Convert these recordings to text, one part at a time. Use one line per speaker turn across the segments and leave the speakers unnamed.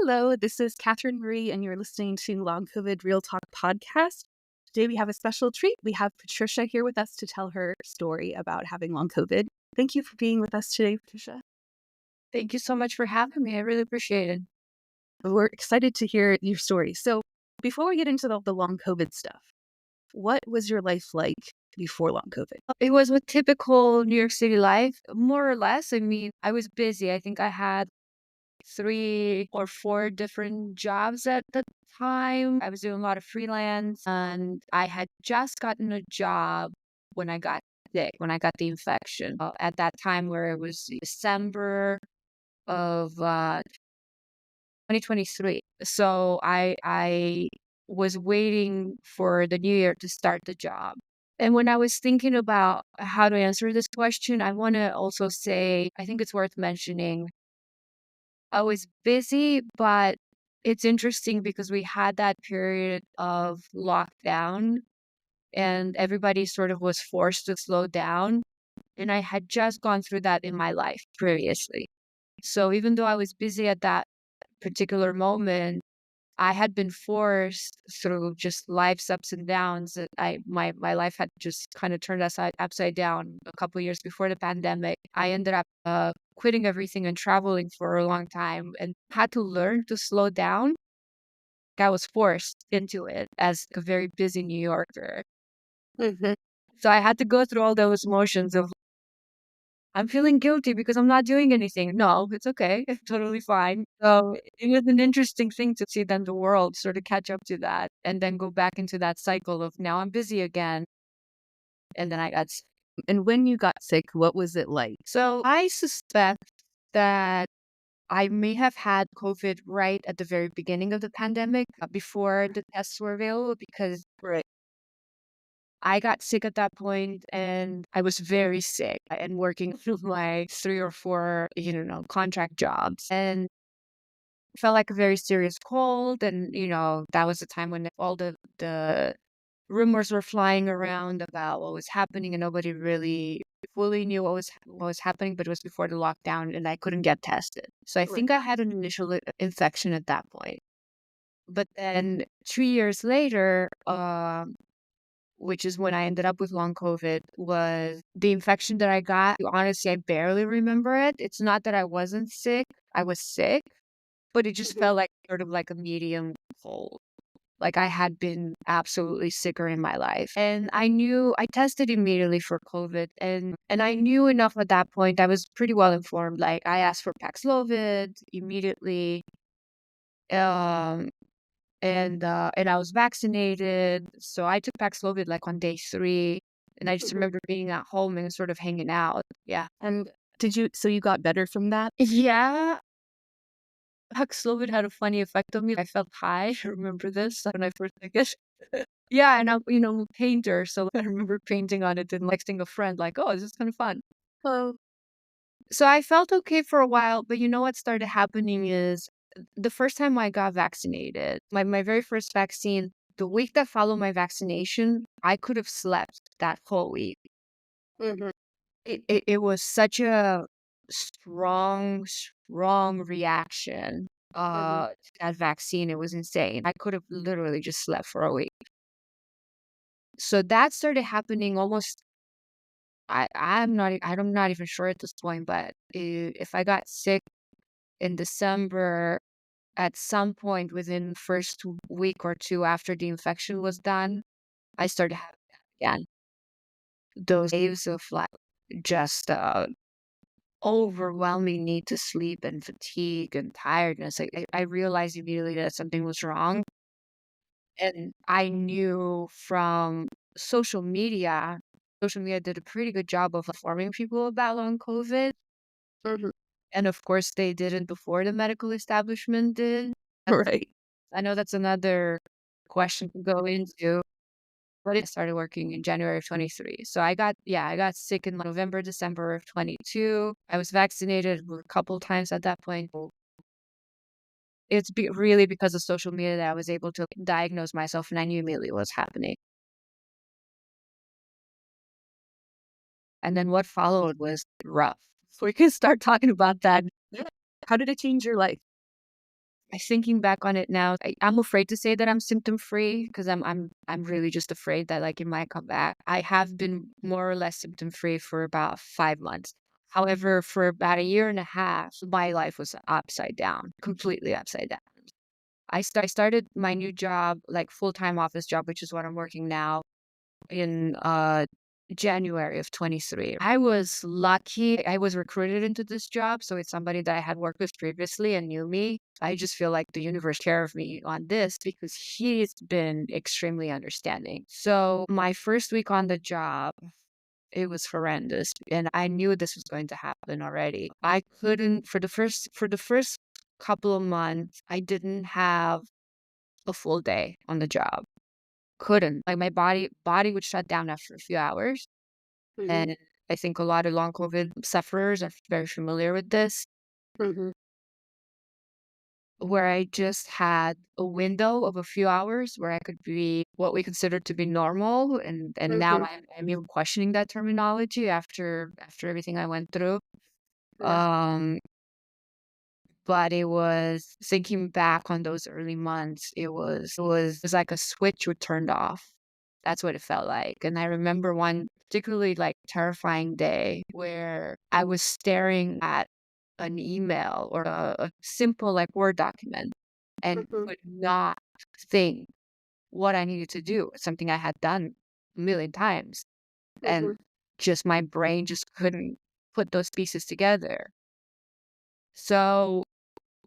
Hello, this is Catherine Marie, and you're listening to Long COVID Real Talk podcast. Today we have a special treat. We have Patricia here with us to tell her story about having long COVID. Thank you for being with us today, Patricia.
Thank you so much for having me. I really appreciate it.
We're excited to hear your story. So, before we get into the long COVID stuff, what was your life like before long COVID?
It was a typical New York City life, more or less. I mean, I was busy. I think I had 3 or 4 different jobs at the time. I was doing a lot of freelance, and I had just gotten a job when I got sick, when I got the infection. At that time, where it was December of 2023. So I was waiting for the new year to start the job. And when I was thinking about how to answer this question, I want to also say, I think it's worth mentioning, I was busy, but it's interesting because we had that period of lockdown and everybody sort of was forced to slow down. And I had just gone through that in my life previously. So even though I was busy at that particular moment, I had been forced through just life's ups and downs that my life had just kind of turned upside down a couple of years before the pandemic. I ended up quitting everything and traveling for a long time and had to learn to slow down. I was forced into it as a very busy New Yorker.
Mm-hmm.
So I had to go through all those motions of I'm feeling guilty because I'm not doing anything. No, it's okay. It's totally fine. So it was an interesting thing to see then the world sort of catch up to that and then go back into that cycle of now I'm busy again. And then I got sick.
And when you got sick, what was it like?
So I suspect that I may have had COVID right at the very beginning of the pandemic before the tests were available because
Right.
I got sick at that point and I was very sick and working through my 3 or 4, contract jobs and felt like a very serious cold. And, that was the time when all the rumors were flying around about what was happening and nobody really fully knew what was happening, but it was before the lockdown and I couldn't get tested. So I
Right.
think I had an initial infection at that point. But then 3 years later, which is when I ended up with long COVID, was the infection that I got. Honestly, I barely remember it. It's not that I wasn't sick. I was sick, but it just felt like sort of like a medium cold. Like I had been absolutely sicker in my life. And I tested immediately for COVID and I knew enough at that point. I was pretty well informed. Like I asked for Paxlovid immediately. Um, and I was vaccinated. So I took Paxlovid like on day 3, and I just remember being at home and sort of hanging out. Yeah.
And so you got better from that?
Yeah. Paxlovid had a funny effect on me. I felt high. I remember this when I first took it. Yeah, and I'm a painter, so I remember painting on it and texting a friend like, "Oh, this is kind of fun."
Oh,
So I felt okay for a while, but what started happening is the first time I got vaccinated, my very first vaccine, the week that followed my vaccination, I could have slept that whole week.
mm-hmm.
It was such a strong reaction
Mm-hmm.
to that vaccine. It was insane. I could have literally just slept for a week. So that started happening almost I'm not even sure at this point, but if I got sick in December, at some point within the first week or 2 after the infection was done, I started having that again. Those waves of like just overwhelming need to sleep and fatigue and tiredness. I realized immediately that something was wrong. And I knew from social media did a pretty good job of informing people about long COVID.
Mm-hmm.
And of course, they didn't before the medical establishment did.
Right.
I know that's another question to go into, but it started working in January of 23. So I got sick in November, December of 22. I was vaccinated a couple times at that point. It's really because of social media that I was able to diagnose myself and I knew immediately what was happening. And then what followed was rough. So we can start talking about that.
Yeah. How did it change your life?
thinking back on it now, I'm afraid to say that I'm symptom free because I'm really just afraid that like it might come back. I have been more or less symptom free for about 5 months. However, for about a year and a half, my life was upside down, completely upside down. I started my new job, like full-time office job, which is what I'm working now, in January of 23. I was lucky. I was recruited into this job, so it's somebody that I had worked with previously and knew me. I just feel like the universe care of me on this because he's been extremely understanding. So my first week on the job, it was horrendous, and I knew this was going to happen already. I couldn't for the first couple of months, I didn't have a full day on the job. Couldn't. Like my body would shut down after a few hours.
Mhm.
And I think a lot of long COVID sufferers are very familiar with this,
Mhm.
where I just had a window of a few hours where I could be what we consider to be normal. And now
Mhm.
I'm even questioning that terminology after everything I went through.
Yeah.
Um, but it was thinking back on those early months, it was like a switch was turned off. That's what it felt like. And I remember one particularly like terrifying day where I was staring at an email or a simple like Word document and
Mhm.
could not think what I needed to do. It's something I had done a million times. And
Mhm.
just my brain just couldn't put those pieces together. So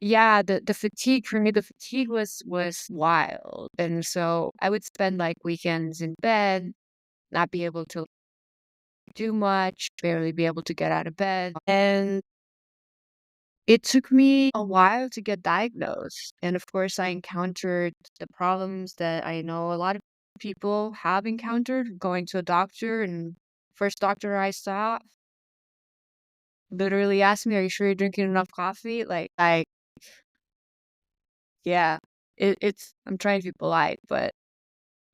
yeah, the fatigue for me, the fatigue was wild. And so I would spend like weekends in bed, not be able to do much, barely be able to get out of bed. And it took me a while to get diagnosed. And of course, I encountered the problems that I know a lot of people have encountered going to a doctor. And first doctor I saw literally asked me, "Are you sure you're drinking enough coffee?" Yeah, I'm trying to be polite, but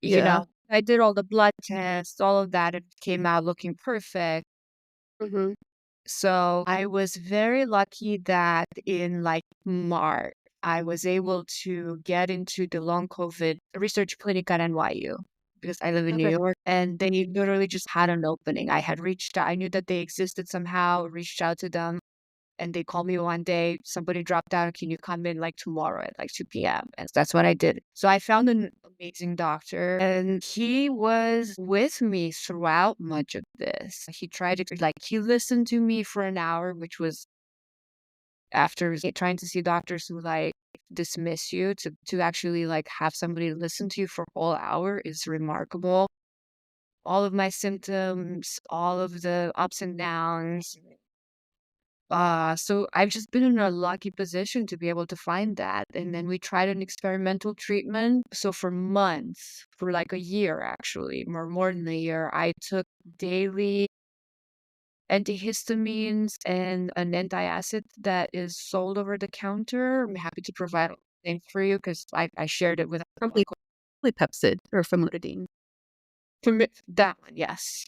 Yeah.
I did all the blood tests, all of that. It came out looking perfect.
Mhm.
So I was very lucky that in like March, I was able to get into the long COVID research clinic at NYU because I live in New
Okay.
York and they literally just had an opening. I had reached out, I knew that they existed somehow, reached out to them. And they called me one day, somebody dropped out, can you come in like tomorrow at like 2 p.m.? And that's what I did. So I found an amazing doctor and he was with me throughout much of this. He tried to he listened to me for an hour, which was after trying to see doctors who like dismiss you to actually like have somebody listen to you for a whole hour is remarkable. All of my symptoms, all of the ups and downs, so I've just been in a lucky position to be able to find that. And then we tried an experimental treatment. So for months, for like a year actually, more than a year, I took daily antihistamines and an antacid that is sold over the counter. I'm happy to provide a link for you because I shared it with
Probably Pepsid or famotidine.
that one, yes.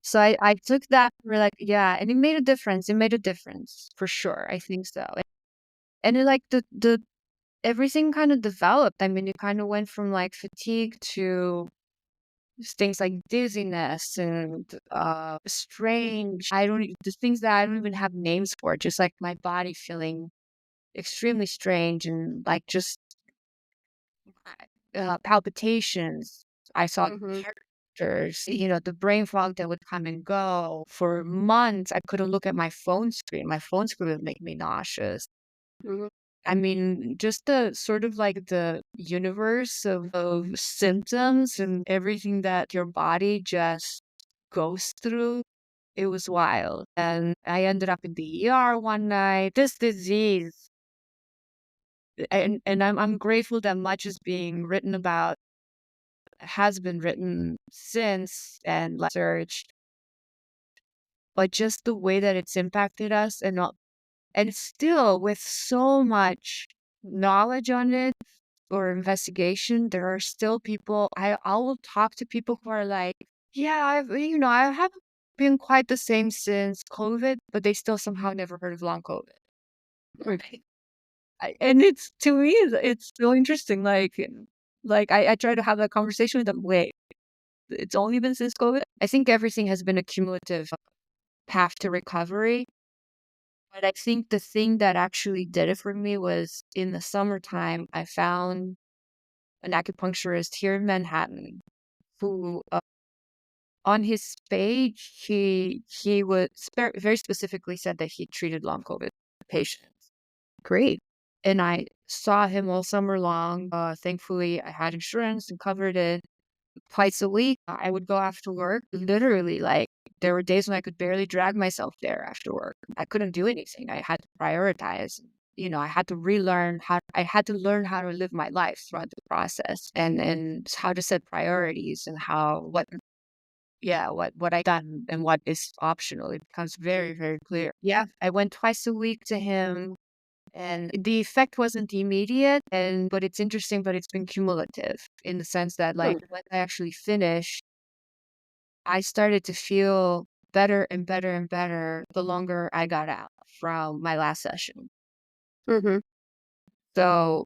So I took that for like, yeah, and it made a difference. It made a difference for sure. I think so. And it like the everything kind of developed. I mean, it kind of went from like fatigue to things like dizziness and strange. The things that I don't even have names for, just like my body feeling extremely strange and like just palpitations. I saw
Mhm.
characters, the brain fog that would come and go. For months, I couldn't look at my phone screen. My phone screen would make me nauseous.
Mhm.
I mean, just the sort of like the universe of symptoms and everything that your body just goes through. It was wild. And I ended up in the ER one night. This disease, and I'm grateful that much is being written about, has been written since and like searched, but just the way that it's impacted us and still with so much knowledge on it or investigation, there are still people I will talk to people who are like, yeah, I haven't been quite the same since COVID, but they still somehow never heard of long COVID.
Right.
And it's, to me, it's so interesting. I try to have that conversation with them. Wait, it's only been since COVID. I think everything has been a cumulative path to recovery. But I think the thing that actually did it for me was in the summertime, I found an acupuncturist here in Manhattan who, on his page, he was very specifically said that he treated long COVID patients.
Great.
And I saw him all summer long. Thankfully, I had insurance and covered it. Twice a week, I would go after work. Literally, like, there were days when I could barely drag myself there after work. I couldn't do anything. I had to prioritize. I had to I had to learn how to live my life throughout the process, and how to set priorities, and what I done and what is optional. It becomes very, very clear. Yeah, I went twice a week to him. And the effect wasn't immediate, but it's interesting, but it's been cumulative in the sense that, like, when I actually finished, I started to feel better and better and better the longer I got out from my last session.
Mm-hmm.
So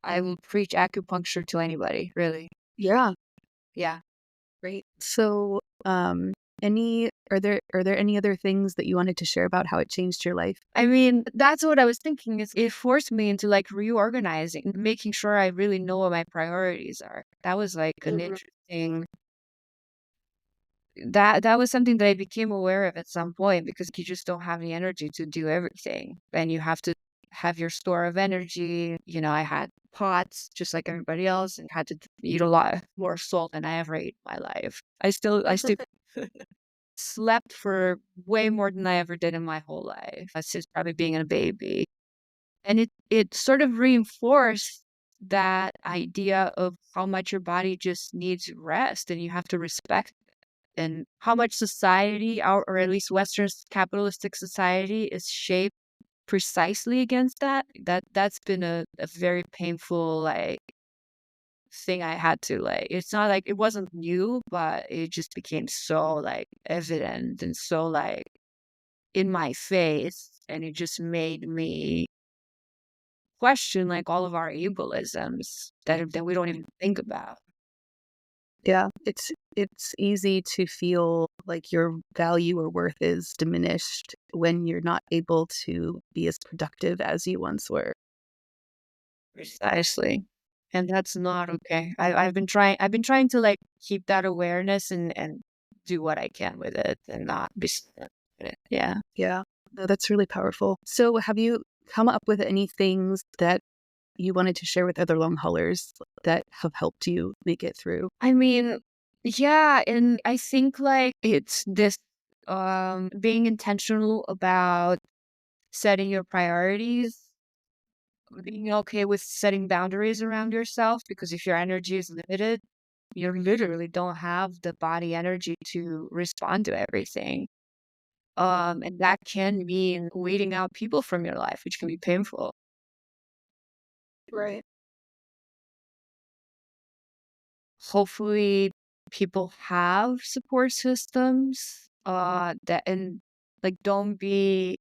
I will preach acupuncture to anybody, really.
Yeah.
Yeah.
Great. So, are there any other things that you wanted to share about how it changed your life?
I mean, that's what I was thinking. Is it forced me into, like, reorganizing, making sure I really know what my priorities are. That was like an interesting. That was something that I became aware of at some point, because you just don't have the energy to do everything, and you have to have your store of energy. I had POTS just like everybody else, and had to eat a lot more salt than I ever ate in my life. I still slept for way more than I ever did in my whole life. That's just probably being a baby. And it sort of reinforced that idea of how much your body just needs rest, and you have to respect, and how much society, or at least Western capitalistic society, is shaped precisely against that. That's been a very painful, like, thing I had to, like, it's not like it wasn't new, but it just became so, like, evident and so, like, in my face, and it just made me question, like, all of our ableisms that we don't even think about.
Yeah, it's easy to feel like your value or worth is diminished when you're not able to be as productive as you once were.
Precisely. And that's not okay. I've been trying to, like, keep that awareness, and do what I can with it, and not be stuck in it. Yeah.
Yeah. No, that's really powerful. So, have you come up with any things that you wanted to share with other long haulers that have helped you make it through?
I mean, yeah, and I think, like, it's this, being intentional about setting your priorities, being okay with setting boundaries around yourself, because if your energy is limited, you literally don't have the body energy to respond to everything. And that can mean weeding out people from your life, which can be painful.
Right.
Hopefully, people have support systems, that, and, like, don't be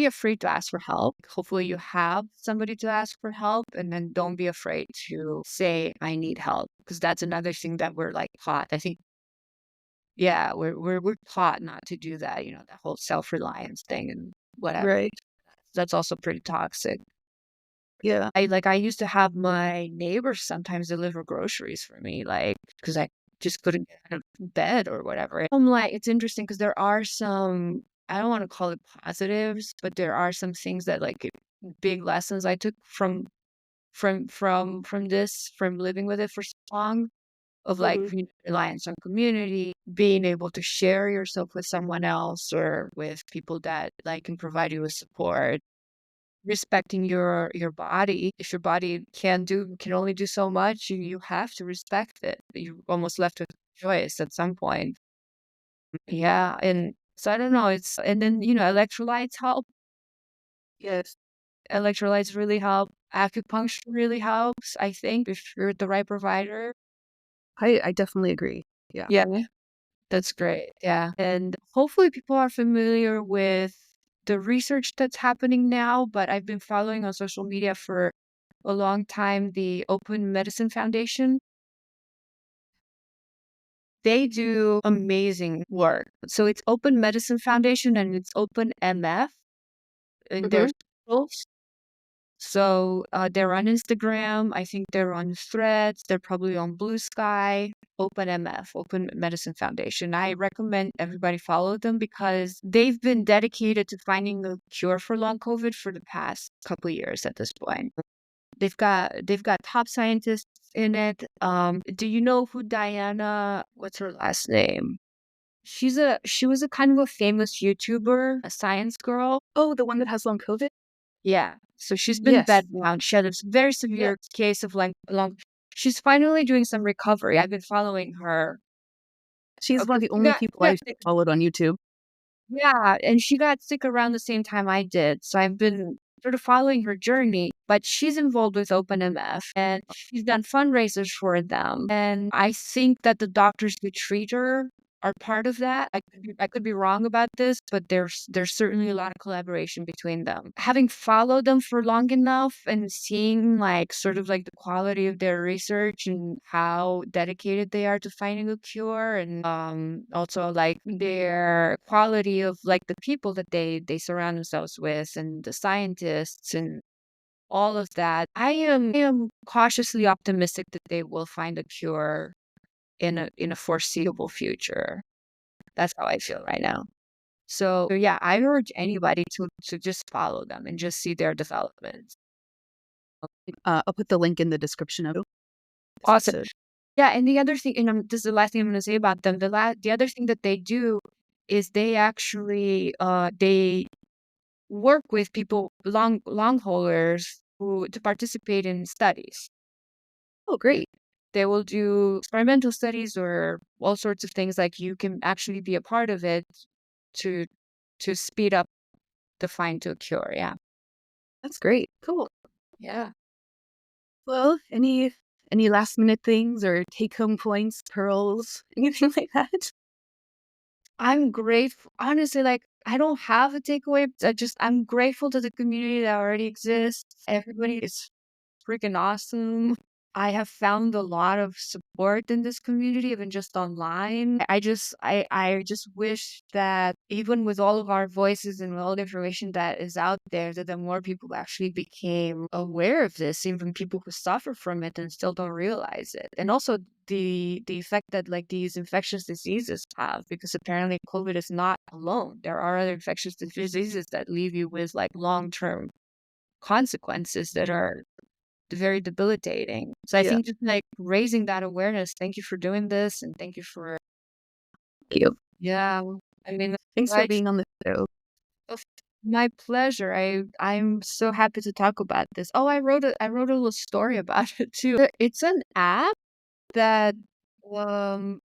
afraid to ask for help. Hopefully you have somebody to ask for help, and then don't be afraid to say, I need help, because that's another thing that we're, like, taught. I think, yeah, we're taught not to do that, that whole self-reliance thing and whatever.
Right.
That's also pretty toxic.
Yeah.
I used to have my neighbors sometimes deliver groceries for me, like, because I just couldn't get out of bed or whatever. I'm like, it's interesting because there are some, I don't want to call it positives, but there are some things that, like, big lessons I took from living with it for so long, of, like,
Hmm.
reliance on community, being able to share yourself with someone else, or with people that, like, can provide you with support. Respecting your body. If your body can only do so much, you have to respect it. You're almost left with choice at some point. Yeah, and so I don't know, and then, electrolytes help.
Yes.
Electrolytes really help. Acupuncture really helps, I think, if you're the right provider.
I definitely agree. Yeah.
Yeah, that's great. Yeah, and hopefully people are familiar with the research that's happening now, but I've been following on social media for a long time the Open Medicine Foundation. They do amazing work. So it's Open Medicine Foundation and it's Open MF in their
Hmm.
socials. So they're on Instagram. I think they're on Threads. They're probably on Blue Sky. Open MF, Open Medicine Foundation. I recommend everybody follow them because they've been dedicated to finding a cure for long COVID for the past couple of years at this point. They've got top scientists in it. Do you know who Diana? What's her last name? She was a kind of a famous YouTuber, a science girl.
Oh, the one that has long COVID?
Yeah. So she's been
Yes.
bedbound. She had a very severe case of like long. She's finally doing some recovery. I've been following her.
She's one of
Because
the only people I've followed on YouTube.
yeah, and she got sick around the same time I did. So I've been sort of following her journey, but she's involved with OpenMF and she's done fundraisers for them. And I think that the doctors who treat her are part of that. I could be wrong about this, but there's certainly a lot of collaboration between them. Having followed them for long enough and seeing like sort of like the quality of their research and how dedicated they are to finding a cure, and also like their quality of like the people that they surround themselves with and the scientists and all of that, I am cautiously optimistic that they will find a cure in a foreseeable future. That's how I feel right now. So yeah, I urge anybody to just follow them and just see their developments.
I'll put the link in the description of this
Awesome.
episode.
Yeah, and the other thing, and this is the last thing I'm going to say about them. The other thing that they do is they actually they work with people, long haulers, who to participate in studies.
Oh, great.
They will do experimental studies or all sorts of things, like you can actually be a part of it to speed up the find to a cure. Yeah.
That's great. Cool.
Yeah.
Well, any last minute things or take home points, pearls, anything like that?
I'm grateful. Honestly, like I don't have a takeaway. I'm grateful to the community that already exists. Everybody is freaking awesome. I have found a lot of support in this community, even just online. I just wish that even with all of our voices and all the information that is out there, that the more people actually became aware of this, even people who suffer from it and still don't realize it. And also the effect that like these infectious diseases have, because apparently COVID is not alone. There are other infectious diseases that leave you with like long-term consequences that are very debilitating. So I
Yeah.
think just like raising that awareness. Thank you for doing this, and thank you for
Thank you.
yeah. I mean,
Thanks for
I
being on the show.
of- my pleasure. I'm so happy to talk about this. Oh, I wrote a little story about it too. It's an app that um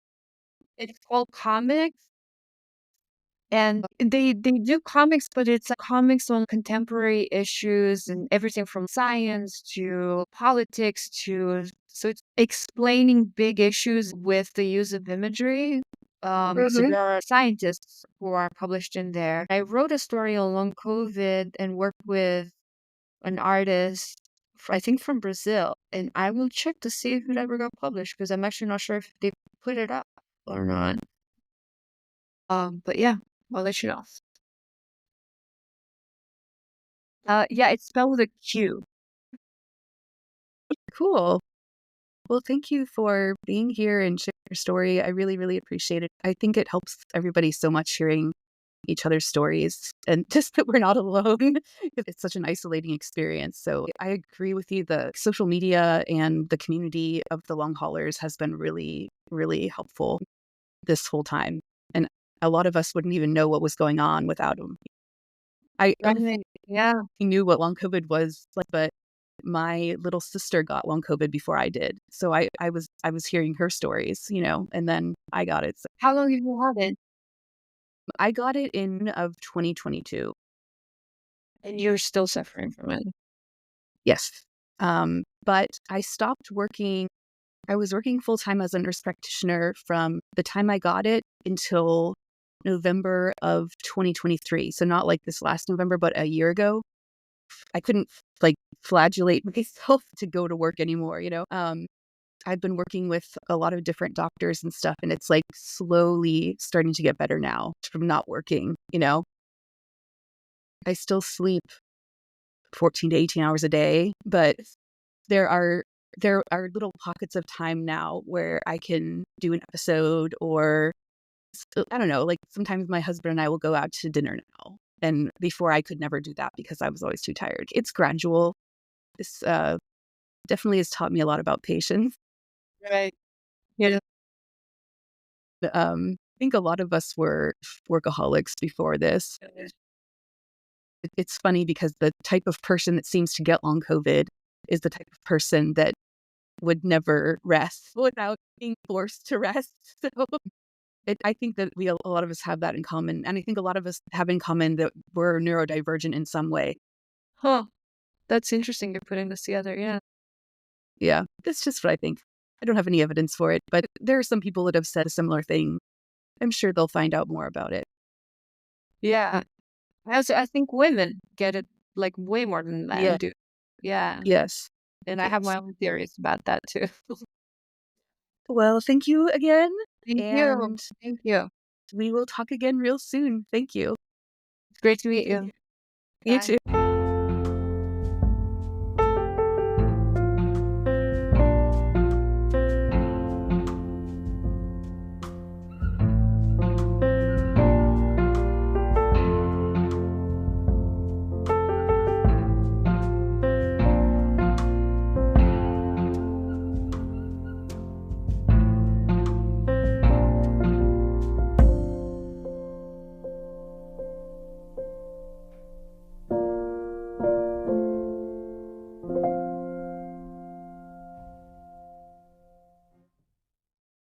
it's called Qomix. And they do comics, but it's comics on contemporary issues and everything from science to politics to so it's explaining big issues with the use of imagery. So there are scientists who are published in there. I wrote a story on long COVID and worked with an artist, I think from Brazil, and I will check to see if it ever got published because I'm actually not sure if they put it up or not. But yeah, I'll let you know. Yeah, it's spelled with a Q.
Cool. Well, thank you for being here and sharing your story. I really, really appreciate it. I think it helps everybody so much hearing each other's stories and just that we're not alone. It's such an isolating experience. So I agree with you. The social media and the community of the long haulers has been really, really helpful this whole time. And a lot of us wouldn't even know what was going on without them. I
Right. Yeah.
knew what long COVID was like, but my little sister got long COVID before I did. So I was hearing her stories, and then I got it. So
How long have you had it?
I got it in of 2022.
And you're still suffering from it.
Yes. But I stopped working. I was working full time as a nurse practitioner from the time I got it until November of 2023. So not like this last November, but a year ago. I couldn't like flagellate myself to go to work anymore, you know? I've been working with a lot of different doctors and stuff, and it's like slowly starting to get better now from not working, you know? I still sleep 14 to 18 hours a day, but there are little pockets of time now where I can do an episode, or I don't know, like sometimes my husband and I will go out to dinner now. And before I could never do that because I was always too tired. It's gradual. This definitely has taught me a lot about patience.
Right. Yeah.
I think a lot of us were workaholics before this. It's funny because the type of person that seems to get long COVID is the type of person that would never rest without being forced to rest. So I think that a lot of us have that in common. And I think a lot of us have in common that we're neurodivergent in some way.
Huh. That's interesting. You're putting this together. Yeah.
Yeah, that's just what I think. I don't have any evidence for it, but there are some people that have said a similar thing. I'm sure they'll find out more about it.
Yeah. I think women get it like way more than men
Yeah.
do. Yeah.
Yes.
And I have
Yes.
my own theories about that too.
Well, thank you again.
Thank you.
And
Thank you.
we will talk again real soon. Thank you.
It's great to meet you.
You
Bye.
too.